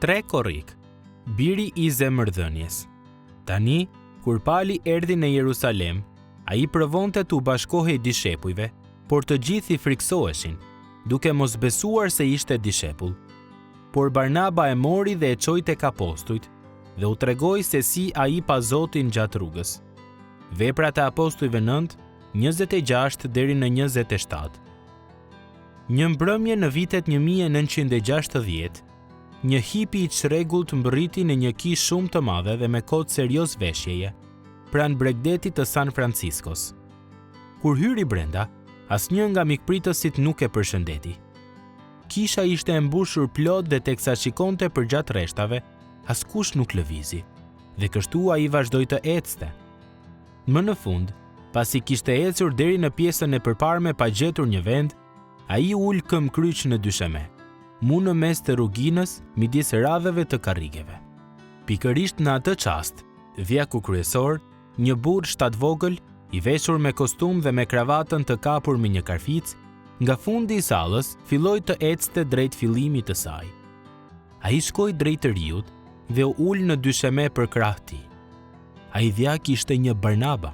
3 korrik, biri i zemërdhënies. Tani, kur pali erdhi në Jerusalem, ai provonte t'u bashkohej dishepujve, por të gjithë i friksoheshin, duke mos besuar se ishte dishepull. Por Barnaba e mori dhe e çoi tek apostujt, dhe u tregoi se si ai pa Zotin gjatë rrugës. Veprat e apostujve 9, 26 deri në 27. Një mbrëmje në vitet 1960, një hipi i çrregullt mbërriti në një kishë shumë të madhe dhe me kod serioz veshjeje, pranë bregdetit të San Franciscos. Kur hyri brenda, asnjë nga mikpritësit nuk e përshëndeti. Kisha ishte e mbushur plot dhe teksa shikonte përgjatë rreshtave, askush nuk lëvizi, dhe kështu ai vazhdoi të ecte. Më në fund, pasi kishte ecur deri në pjesën e përparme pa gjetur një vend, ai ul këmbkryq në dysheme, mu në mes të rruginës midis radheve të karrigeve. Pikërisht në atë çast, vjeku kryesor, një burr shtatvogël, i veshur me kostum dhe me kravatën të kapur me një karficë, nga fundi i sallës filloi të ecte drejt fillimit të saj. Ai shkoi drejt të riut dhe u ul në dysheme për krah tij. Ai vjak ishte një Barnaba.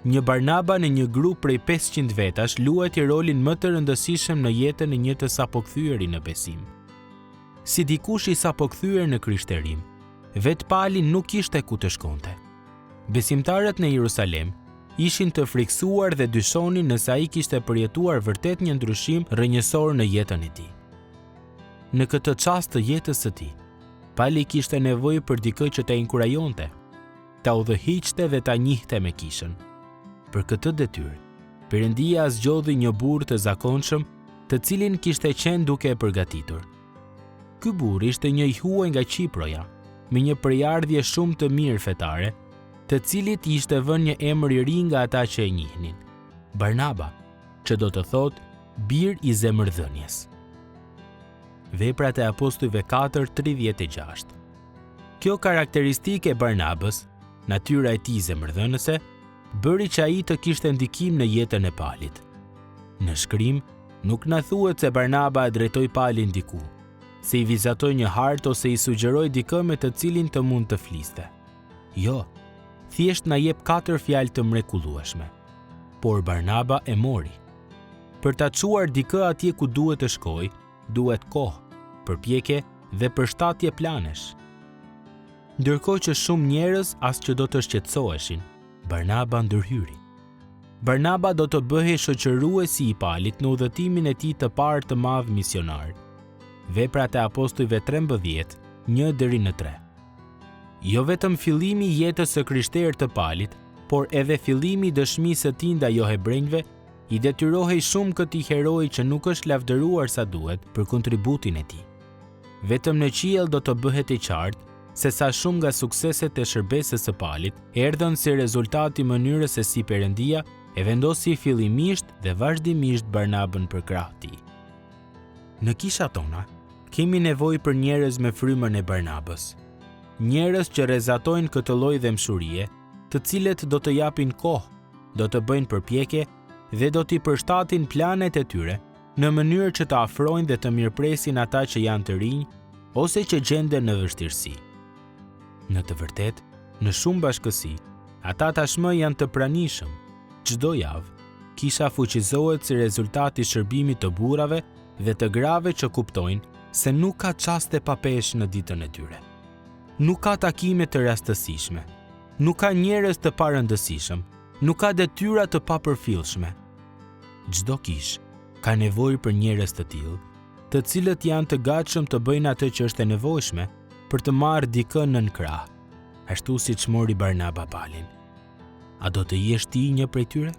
Një Barnaba në një grup prej 500 vetash luajti rolin më të rëndësishëm në jetën e një të sapokthyerit në besim. Si dikush i sapokthyer në krishterim, vet pali nuk kishte ku të shkonte. Besimtarët në Jerusalem ishin të friksuar dhe dyshonin nëse ai kishte përjetuar vërtet një ndryshim rrënjësor në jetën e tij. Në këtë çast të jetës së tij, pali kishte nevojë për dikë që ta inkurajonte, ta udhëhiqte dhe ta njihte me kishën. Për këtë detyrë, Perëndia zgjodhi një burr të zakonshëm, të cilin kishte qenë duke e përgatitur. Ky burr ishte një i huaj nga Qiproja, me një përjardhje shumë të mirë fetare, të cilit i ishte vënë një emër i ri nga ata që e njihnin, Barnaba, që do të thotë bir i zemërdhënies. Veprat e apostujve 4:36. Kjo karakteristikë e Barnabës, natyra e tij zemërdhënëse, bëri që ai të kishte ndikim në jetën e palit. Në shkrim, nuk na thuhet se Barnaba e drejtoi palin diku, se i vizatoi një hart ose i sugjeroi dikë me të cilin të mund të fliste. Jo, thjesht na jep 4 fjalë të mrekullueshme. Por Barnaba e mori. Për ta çuar dikë atje ku duhet të shkojë, duhet kohë, përpjekje dhe përshtatje planesh. Ndërkohë që shumë njerëz as që do të shqetësoheshin, Barnaba ndërhyri. Barnaba do të bëhej shoqëruesi i palit në udhëtimin e tij të parë të madh misionar. Veprat e apostujve 13, 1-3. Jo vetëm fillimi i jetës së krishterë të palit, por edhe fillimi i dëshmisë së tij ndaj jo hebrejve, i detyrohej shumë këtij heroi që nuk është lavdëruar sa duhet për kontributin e tij. Vetëm në qiell do të bëhet i qartë se sa shumë nga sukseset e shërbesës së palit erdhën si rezultat i mënyrës se si Perëndia e vendosi fillimisht dhe vazhdimisht Barnabën për krah të tij. Në kisha tona, kemi nevojë për njerëz me frymën e Barnabës. Njerëz që rrezatojnë këtë lloj dëmshurie, të cilët do të japin kohë, do të bëjnë përpjekje dhe do t'i përshtatin planet e tyre në mënyrë që të afrojnë dhe të mirëpresin ata që janë të rinj ose që gjenden në vështirësi. Në të vërtetë, në shumë bashkësi, ata tashmë janë të pranishëm. Çdo javë, kisha fuqizohet si rezultat i shërbimit të burrave dhe të grave që kuptojnë se nuk ka çaste pa peshë në ditën e tyre. Nuk ka takime të rastësishme, nuk ka njerëz të parëndësishëm, nuk ka detyra të papërfillshme. Çdo kishë ka nevojë për njerëz të tillë, të cilët janë të gatshëm të bëjnë atë që është e nevojshme për të marrë dikë nën krah, ashtu siç mori Barnaba palin. A do të jesh ti një prej tyre?